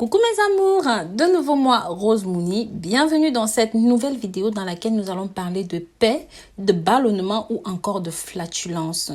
Coucou mes amours, de nouveau moi Rose Mouni, bienvenue dans cette nouvelle vidéo dans laquelle nous allons parler de paix, de ballonnement ou encore de flatulence.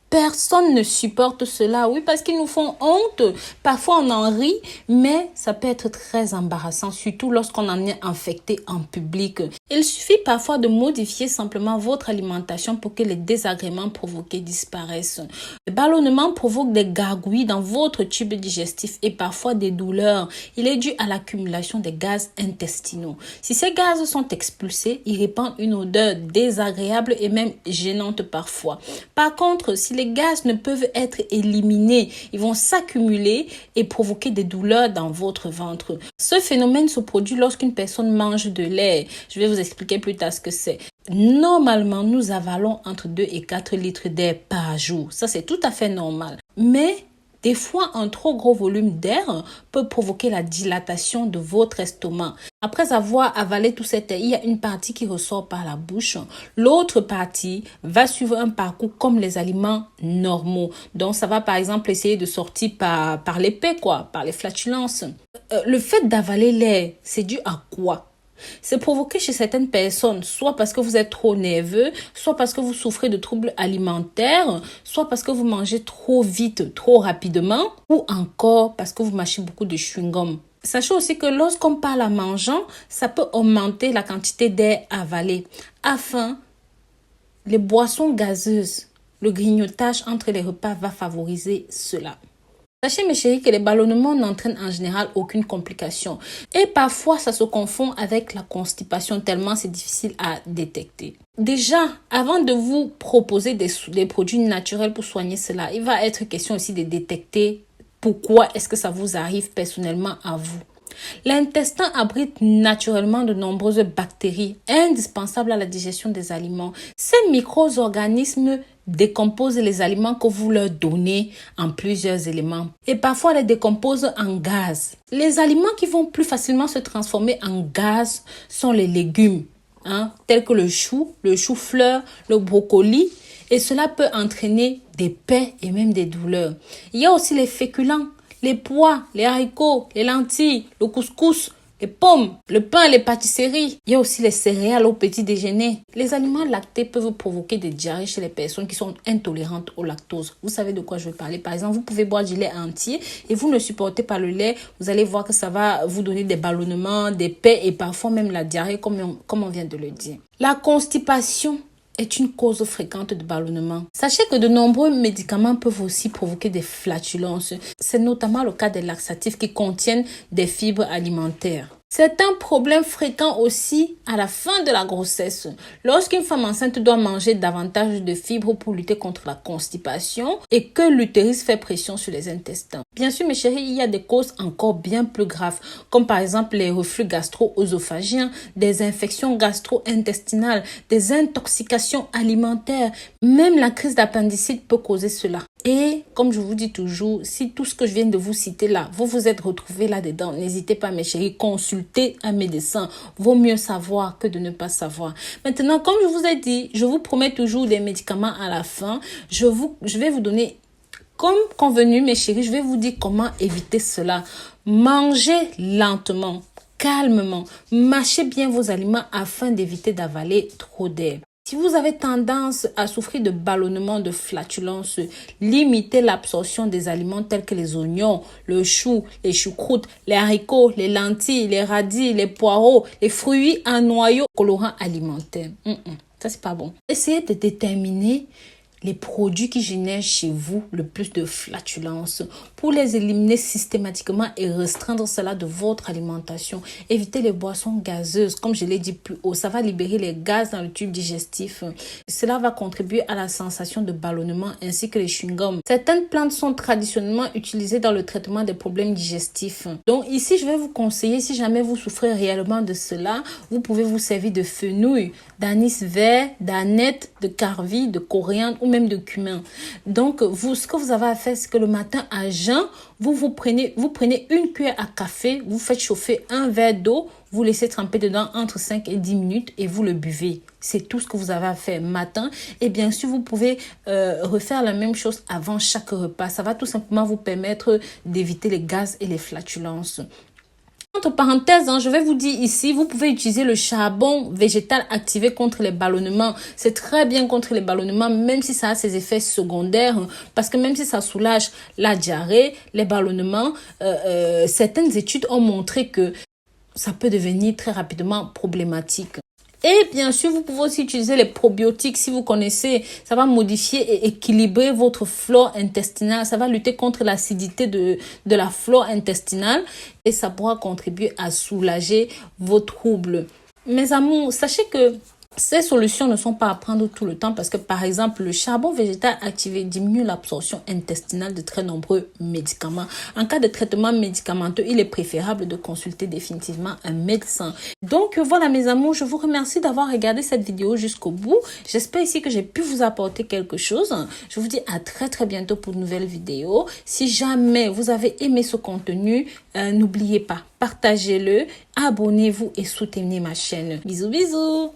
Personne ne supporte cela, oui, parce qu'ils nous font honte. Parfois, on en rit, mais ça peut être très embarrassant, surtout lorsqu'on en est infecté en public. Il suffit parfois de modifier simplement votre alimentation pour que les désagréments provoqués disparaissent. Le ballonnement provoque des gargouilles dans votre tube digestif et parfois des douleurs. Il est dû à l'accumulation des gaz intestinaux. Si ces gaz sont expulsés, ils répandent une odeur désagréable et même gênante parfois. Par contre, si les gaz ne peuvent être éliminés, ils vont s'accumuler et provoquer des douleurs dans votre ventre. Ce phénomène se produit lorsqu'une personne mange de lait. Je vais vous expliquer plus tard ce que c'est. Normalement, nous avalons entre 2 et 4 litres d'air par jour. Ça, c'est tout à fait normal. Mais des fois, un trop gros volume d'air peut provoquer la dilatation de votre estomac. Après avoir avalé tout cet air, il y a une partie qui ressort par la bouche. L'autre partie va suivre un parcours comme les aliments normaux. Donc, ça va par exemple essayer de sortir par l'épée, par les flatulences. Le fait d'avaler l'air, c'est dû à quoi? C'est provoqué chez certaines personnes, soit parce que vous êtes trop nerveux, soit parce que vous souffrez de troubles alimentaires, soit parce que vous mangez trop vite, trop rapidement, ou encore parce que vous mâchez beaucoup de chewing-gum. Sachez aussi que lorsqu'on parle en mangeant, ça peut augmenter la quantité d'air avalé. Enfin, les boissons gazeuses, le grignotage entre les repas va favoriser cela. Sachez mes chéris que les ballonnements n'entraînent en général aucune complication et parfois ça se confond avec la constipation tellement c'est difficile à détecter. Déjà, avant de vous proposer des produits naturels pour soigner cela, il va être question aussi de détecter pourquoi est-ce que ça vous arrive personnellement à vous. L'intestin abrite naturellement de nombreuses bactéries indispensables à la digestion des aliments. Ces micro-organismes décomposent les aliments que vous leur donnez en plusieurs éléments et parfois les décomposent en gaz. Les aliments qui vont plus facilement se transformer en gaz sont les légumes, tels que le chou-fleur, le brocoli, et cela peut entraîner des paix et même des douleurs. Il y a aussi les féculents, les pois, les haricots, les lentilles, le couscous, les pommes, le pain, les pâtisseries. Il y a aussi les céréales au petit déjeuner. Les aliments lactés peuvent provoquer des diarrhées chez les personnes qui sont intolérantes au lactose. Vous savez de quoi je veux parler. Par exemple, vous pouvez boire du lait entier et vous ne supportez pas le lait. Vous allez voir que ça va vous donner des ballonnements, des paix et parfois même la diarrhée comme on vient de le dire. La constipation est une cause fréquente de ballonnement. Sachez que de nombreux médicaments peuvent aussi provoquer des flatulences. C'est notamment le cas des laxatifs qui contiennent des fibres alimentaires. C'est un problème fréquent aussi à la fin de la grossesse. Lorsqu'une femme enceinte doit manger davantage de fibres pour lutter contre la constipation et que l'utérus fait pression sur les intestins. Bien sûr, mes chéris, il y a des causes encore bien plus graves, comme par exemple les reflux gastro-œsophagiens, des infections gastro-intestinales, des intoxications alimentaires. Même la crise d'appendicite peut causer cela. Et comme je vous dis toujours, si tout ce que je viens de vous citer là, vous vous êtes retrouvés là-dedans, n'hésitez pas mes chéris, consultez un médecin. Vaut mieux savoir que de ne pas savoir. Maintenant, comme je vous ai dit, je vous promets toujours des médicaments à la fin. Je vais vous donner, comme convenu mes chéris, je vais vous dire comment éviter cela. Mangez lentement, calmement. Mâchez bien vos aliments afin d'éviter d'avaler trop d'air. Si vous avez tendance à souffrir de ballonnement, de flatulence, limitez l'absorption des aliments tels que les oignons, le chou, les choucroutes, les haricots, les lentilles, les radis, les poireaux, les fruits à noyaux colorants alimentaires. Ça, c'est pas bon. Essayez de déterminer les produits qui génèrent chez vous le plus de flatulence pour les éliminer systématiquement et restreindre cela de votre alimentation. Évitez les boissons gazeuses, comme je l'ai dit plus haut. Ça va libérer les gaz dans le tube digestif. Cela va contribuer à la sensation de ballonnement ainsi que les chewing-gums. Certaines plantes sont traditionnellement utilisées dans le traitement des problèmes digestifs. Donc ici, je vais vous conseiller, si jamais vous souffrez réellement de cela, vous pouvez vous servir de fenouil, d'anis vert, d'aneth, de carvi, de coriandre ou même de cumin. Donc, ce que vous avez à faire, c'est que le matin à jeun, vous prenez une cuillère à café, vous faites chauffer un verre d'eau, vous laissez tremper dedans entre 5 et 10 minutes et vous le buvez. C'est tout ce que vous avez à faire matin. Et bien sûr, vous pouvez refaire la même chose avant chaque repas. Ça va tout simplement vous permettre d'éviter les gaz et les flatulences. Entre parenthèses, je vais vous dire ici, vous pouvez utiliser le charbon végétal activé contre les ballonnements. C'est très bien contre les ballonnements, même si ça a ses effets secondaires, parce que même si ça soulage la diarrhée, les ballonnements, certaines études ont montré que ça peut devenir très rapidement problématique. Et bien sûr, vous pouvez aussi utiliser les probiotiques si vous connaissez. Ça va modifier et équilibrer votre flore intestinale. Ça va lutter contre l'acidité de la flore intestinale et ça pourra contribuer à soulager vos troubles. Mes amours, sachez que ces solutions ne sont pas à prendre tout le temps parce que, par exemple, le charbon végétal activé diminue l'absorption intestinale de très nombreux médicaments. En cas de traitement médicamenteux, il est préférable de consulter définitivement un médecin. Donc, voilà, mes amours, je vous remercie d'avoir regardé cette vidéo jusqu'au bout. J'espère ici que j'ai pu vous apporter quelque chose. Je vous dis à très, très bientôt pour une nouvelle vidéo. Si jamais vous avez aimé ce contenu, n'oubliez pas, partagez-le, abonnez-vous et soutenez ma chaîne. Bisous, bisous!